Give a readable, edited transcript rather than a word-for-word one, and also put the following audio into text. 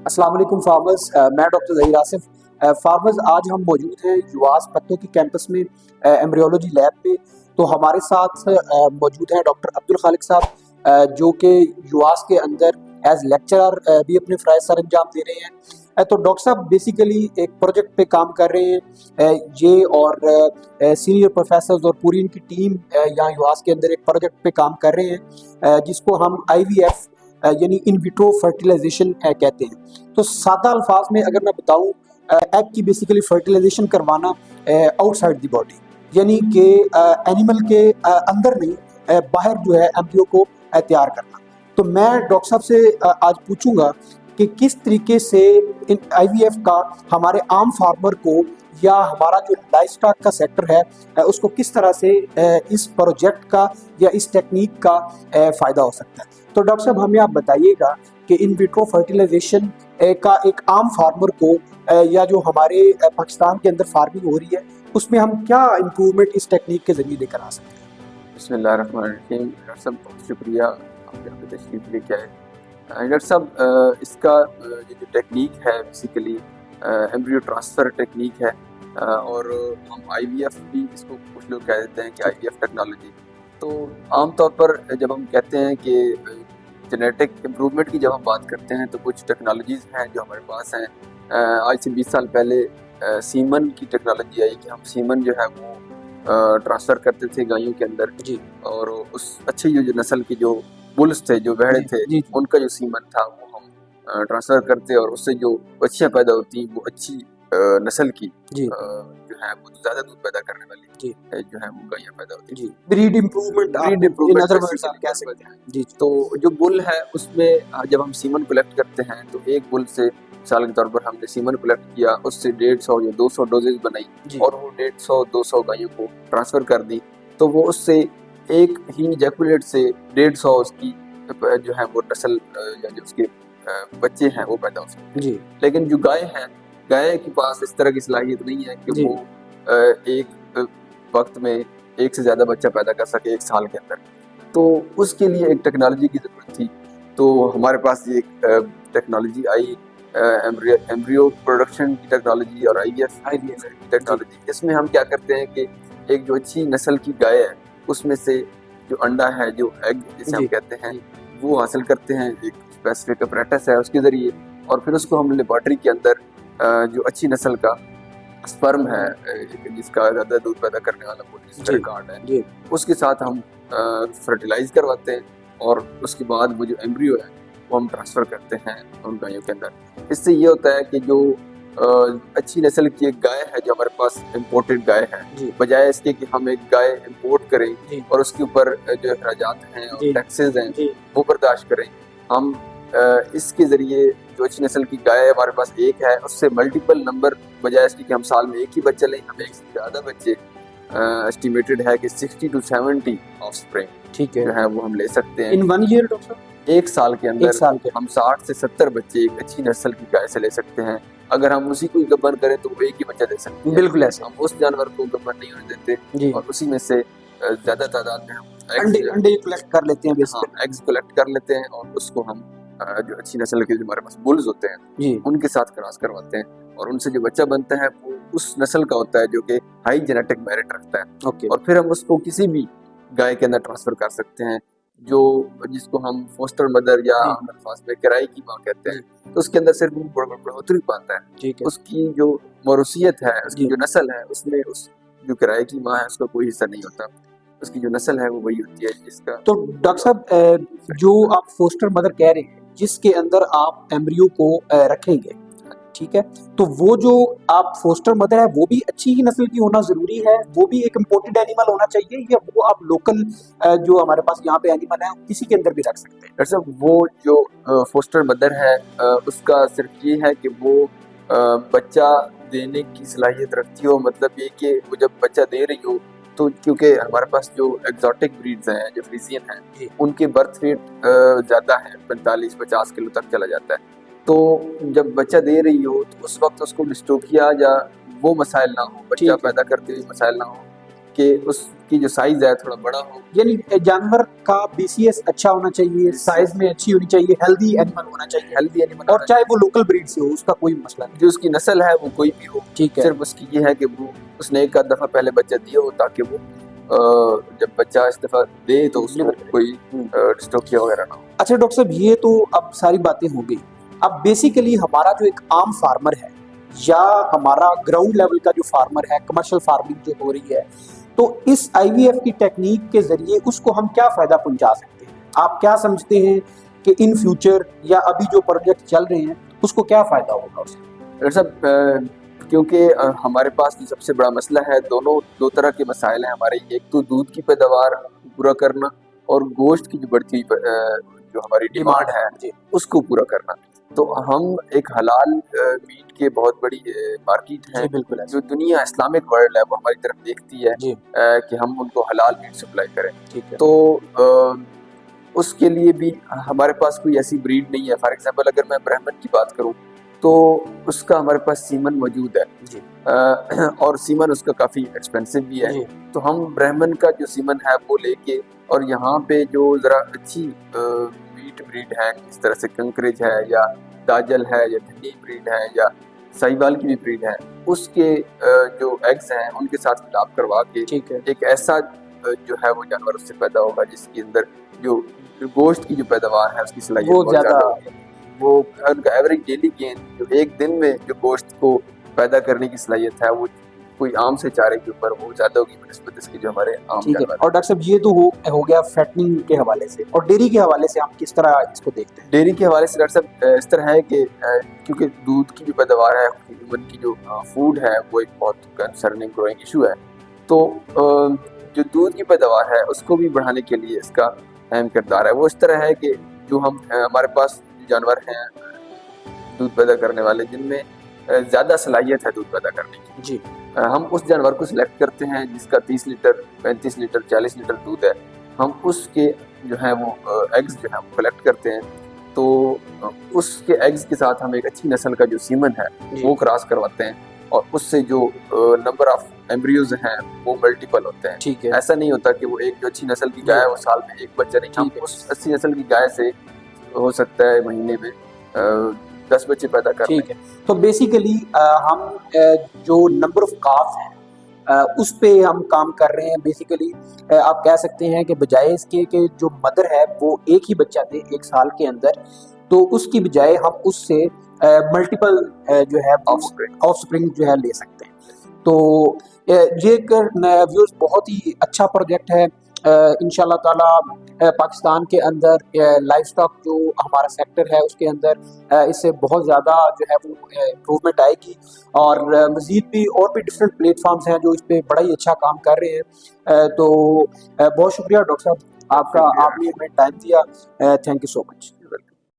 अस्सलाम वालेकुम फार्मर्स। मैं डॉक्टर ज़हीर आसिफ। फार्मर्स, आज हम मौजूद हैं युवास पत्तों की कैंपस में एम्ब्रियोलॉजी लैब पे। तो हमारे साथ मौजूद हैं डॉक्टर अब्दुल खालिक साहब, जो कि युवास के अंदर एज लेक्चरर भी अपने फ़राइज़ सर अंजाम दे रहे हैं। तो डॉक्टर साहब बेसिकली एक प्रोजेक्ट पे काम कर रहे हैं, ये और सीनियर प्रोफेसर्स और पूरी इनकी टीम यहाँ युवास के अंदर एक प्रोजेक्ट पे काम कर रहे हैं, जिसको हम IVF यानी इन विट्रो फर्टिलाइजेशन कहते हैं। तो सादा अल्फाज में अगर मैं बताऊं, एग की बेसिकली फर्टिलाइजेशन करवाना आउटसाइड द बॉडी, यानी कि एनिमल के अंदर नहीं, बाहर जो है एम्ब्रियो को तैयार करना। तो मैं डॉक्टर साहब से आज पूछूंगा कि किस तरीके से इन IVF का हमारे आम फार्मर को या हमारा जो लाइफ स्टॉक का सेक्टर है उसको किस तरह से इस प्रोजेक्ट का या इस टेक्निक का फ़ायदा हो सकता है। तो डॉक्टर साहब हमें आप बताइएगा कि इन विट्रो फर्टिलाइजेशन का एक आम फार्मर को या जो हमारे पाकिस्तान के अंदर फार्मिंग हो रही है उसमें हम क्या इम्प्रूवमेंट इस टेक्निक के ज़रिए लेकर आ सकते हैं। बिस्मिल्लाहिर्रहमानिर्रहीम। डॉक्टर साहब बहुत शुक्रिया, आप यहाँ पे तशरीफ़ लेके आए। डॉक्टर साहब, इसका ये जो टेक्निक है बेसिकली एम्ब्रियो ट्रांसफ़र टेक्निक है, और हम IVF भी इसको कुछ लोग कह देते हैं कि IVF टेक्नोलॉजी। तो आम तौर पर जब हम कहते हैं कि जेनेटिक इम्प्रूवमेंट की जब हम बात करते हैं तो कुछ टेक्नोलॉजीज़ हैं जो हमारे पास हैं। आज से 20 साल पहले सीमन की टेक्नोलॉजी आई कि हम सीमन जो है वो ट्रांसफ़र करते थे गायों के अंदर जी। और उस अच्छी जो नस्ल के जो बुल्स थे, जो भेड़े थे, जी। उनका जो सीमन था वो हम ट्रांसफ़र करते और उससे जो बच्चियाँ पैदा होती वो अच्छी नस्ल की जी। जो है वो ज़्यादा दूध पैदा करने वाली जी। जो है वो गायें पैदा होती जी, breed improvement in other words आप कह सकते हैं। जी। तो जो बुल है उसमें जब हम सीमन कलेक्ट करते हैं तो एक बुल से मिसाल के तौर पर हमने सीमन कलेक्ट किया, उससे 150 या 200 डोजेज बनाई और वो 150-200 गायों को ट्रांसफ़र कर दी, तो वो उससे एक ही जैकुलेट से 150 उसकी जो है वो नस्ल या जो उसके बच्चे हैं वो पैदा हो सकते हैं। लेकिन जो गाय है, गाय के पास इस तरह की सलाहियत नहीं है कि वो एक वक्त में एक से ज़्यादा बच्चा पैदा कर सके एक साल के अंदर। तो उसके लिए एक टेक्नोलॉजी की ज़रूरत थी। तो हमारे पास ये एक टेक्नोलॉजी आई, एम्ब्रियो प्रोडक्शन की टेक्नोलॉजी और IVF टेक्नोलॉजी। इसमें हम क्या करते हैं कि एक जो अच्छी नस्ल की गाय है उसमें से जो अंडा है, जो एग जिसे हम कहते हैं, वो हासिल करते हैं। एक स्पेसिफिक अपरेटस है उसके ज़रिए, और फिर उसको हम लेबॉर्ट्री के अंदर जो अच्छी नस्ल का स्पर्म है जिसका ज़्यादा दूध पैदा करने वाला कार्ड है, उसके साथ हम फर्टिलाइज करवाते हैं और उसके बाद वो जो एम्ब्रियो है वो हम ट्रांसफ़र करते हैं उन गायों के अंदर। इससे ये होता है कि जो अच्छी नस्ल की एक गाय है जो हमारे पास इम्पोर्टेड गाय है, बजाय इसके कि हम एक गाय इम्पोर्ट करें और उसके ऊपर जो अखराजात हैं और टैक्सेस हैं वो बर्दाश्त करें, हम इसके ज़रिए जो अच्छी नस्ल की गाय हमारे पास एक है उससे मल्टीपल नंबर, बजाय इसके कि हम साल में एक ही बच्चा लें, हम एक से ज़्यादा बच्चे एस्टिमेटेड है कि 60 to 70 ऑफस्प्रिंग जो है वो हम ले सकते हैं इन 1 ईयर। डॉक्टर साहब, एक साल के अंदर हम 60 से 70 बच्चे एक अच्छी नस्ल की गाय से ले सकते हैं। अगर हम उसी को गब्बर करें तो वो एक ही बच्चा दे सकते हैं। बिल्कुल ऐसा। हम उस जानवर को गब्बर नहीं होने देते और उसी में से ज़्यादा तादाद में हम अंडे कलेक्ट कर लेते हैं, एग्स कलेक्ट कर लेते हैं और उसको हम जो अच्छी नस्ल के जो हमारे पास बुल्स होते हैं उनके साथ क्रॉस करवाते हैं और उनसे जो बच्चा बनता है वो उस नस्ल का होता है जो कि हाई जेनेटिक मेरिट रखता है। और फिर हम उसको किसी भी गाय के अंदर ट्रांसफर कर सकते हैं जो जिसको हम फोस्टर मदर या अल्फाज में किराए की माँ कहते हैं। तो उसके अंदर सिर्फ बढ़ोतरी पाता है, उसकी जो मौरूसियत है, उसकी जो नस्ल है, उसमें उस जो किराए की माँ है उसका कोई हिस्सा नहीं होता, उसकी जो नस्ल है वो वही होती है जिसका। तो डॉक्टर साहब, जो आप फोस्टर मदर कह रहे हैं जिसके अंदर आप एम्ब्रियो को रखेंगे, ठीक है, तो वो जो आप फोस्टर मदर है वो भी अच्छी ही नस्ल की होना जरूरी है, वो भी एक इम्पोर्टेड एनिमल होना चाहिए, या वो आप लोकल जो हमारे पास यहाँ पे एनिमल है किसी के अंदर भी रख सकते हैं? डॉक्टर साहब, वो जो फोस्टर मदर है उसका सिर्फ ये है कि वो बच्चा देने की सलाहियत रखती हो, मतलब ये कि वो जब बच्चा दे रही हो तो क्योंकि हमारे पास जो एग्जॉटिक ब्रीड्स हैं, जो फ्रीजियन हैं, उनके बर्थ रेट ज़्यादा है, 45-50 किलो तक चला जाता है। तो जब बच्चा दे रही हो तो उस वक्त उसको डिस्टोपिया या वो मसाइल ना हो, बच्चा पैदा करते हुए मसाइल ना हो कि उसकी जो साइज है थोड़ा बड़ा हो। यानी जानवर का BCS अच्छा होना चाहिए, साइज में अच्छी होनी चाहिए, हेल्दी एनिमल होना चाहिए, हेल्दी एनिमल और चाहे वो लोकल ब्रीड से हो, उसका कोई मसला नहीं। जो उसकी नस्ल है वो कोई भी हो, ठीक है, सिर्फ उसकी ये है कि वो उसने एक आध दफा पहले बच्चा दिया हो, ताकि वो जब बच्चा इस दफा दे तो उसको कोई डिस्टोपिया वगैरह ना हो। अच्छा डॉक्टर साहब, ये तो अब सारी बातें हो गई। अब बेसिकली हमारा जो एक आम फार्मर है या हमारा ग्राउंड लेवल का जो फार्मर है, कमर्शियल फार्मिंग जो हो रही है, तो इस IVF की टेक्निक के जरिए उसको हम क्या फायदा पहुंचा सकते हैं? आप क्या समझते हैं कि इन फ्यूचर या अभी जो प्रोजेक्ट चल रहे हैं उसको क्या फायदा होगा उससे? डॉक्टर साहब, क्योंकि हमारे पास जो सबसे बड़ा मसला है, दो तरह के मसाइल हैं हमारे। एक तो दूध की पैदावार पूरा करना और गोश्त की जो बढ़ती जो हमारी डिमांड है उसको पूरा करना। तो हम एक हलाल मीट के बहुत बड़ी मार्केट है, बिल्कुल जो दुनिया इस्लामिक वर्ल्ड है वो हमारी तरफ देखती है कि हम उनको हलाल मीट सप्लाई करें। ठीक है। तो उसके लिए भी हमारे पास कोई ऐसी ब्रीड नहीं है। फॉर एग्जाम्पल अगर मैं ब्राह्मण की बात करूं तो उसका हमारे पास सीमन मौजूद है जी। और सीमन उसका काफ़ी एक्सपेंसिव भी है। तो हम ब्राह्मण का जो सीमन है वो लेके, और यहाँ पे जो ज़रा अच्छी मीट ब्रीड है, इस तरह से कंकरेज है या दाजल है या धनी ब्रीड है या साहिवाल की भी ब्रीड है, उसके जो एग्स हैं उनके साथ मिलाप करवा के एक ऐसा जो है वो जानवर उससे पैदा होगा जिसके अंदर जो गोश्त की जो पैदावार है उसकी सलाहियत बहुत ज़्यादा होगी। वो उनका एवरेज डेली गेन जो एक दिन में जो गोश्त को पैदा करने की सलाहियत है वो कोई आम से चारे के ऊपर वो ज़्यादा होगी बनिस्बत इसके जो हमारे आम जानवर। और डॉक्टर साहब, ये तो हो गया फैटनिंग के हवाले से, और डेयरी के हवाले से हम किस तरह इसको देखते हैं? डेयरी के हवाले से डॉक्टर साहब इस तरह है कि क्योंकि दूध की जो पैदावार है, ह्यूमन की जो फूड है, वो एक बहुत कंसर्निंग ग्रोइंग इशू है। तो जो दूध की पैदावार है उसको भी बढ़ाने के लिए इसका अहम किरदार है। वो इस तरह है कि जो हम हमारे पास जानवर हैं दूध पैदा करने वाले जिनमें ज़्यादा सलाहियत है दूध पैदा करने की जी, हम उस जानवर को सिलेक्ट करते हैं जिसका 30 लीटर 35 लीटर 40 लीटर दूध है। हम उसके जो है वो एग्स जो है वो कलेक्ट करते हैं। तो उसके एग्स के साथ हम एक अच्छी नस्ल का जो सीमन है वो क्रॉस करवाते हैं, और उससे जो नंबर ऑफ एम्ब्रियोज हैं वो मल्टीपल होते हैं। ठीक है। ऐसा नहीं होता कि वो एक जो अच्छी नस्ल की गाय है वो साल में एक बच्चा नहीं, हम उस अच्छी नस्ल की गाय से हो सकता है महीने में 10 बच्चे पैदा कर। ठीक है। तो बेसिकली हम जो नंबर ऑफ काफ है उस पे हम काम कर रहे हैं। बेसिकली आप कह सकते हैं कि बजाय इसके कि जो मदर है वो एक ही बच्चा दे एक साल के अंदर, तो उसकी बजाय हम उससे मल्टीपल जो है ऑफस्प्रिंग जो है ले सकते हैं। तो ये एक व्यूअर्स बहुत ही अच्छा प्रोजेक्ट है। इंशाल्लाह ताला पाकिस्तान के अंदर लाइफ स्टॉक जो हमारा सेक्टर है उसके अंदर इससे बहुत ज़्यादा जो है वो इम्प्रूवमेंट आएगी, और मज़ीद भी और भी डिफरेंट प्लेटफॉर्म्स हैं जो इस पर बड़ा ही अच्छा काम कर रहे हैं। तो बहुत शुक्रिया डॉक्टर साहब आपका, आपने हमें टाइम दिया। Thank you so much.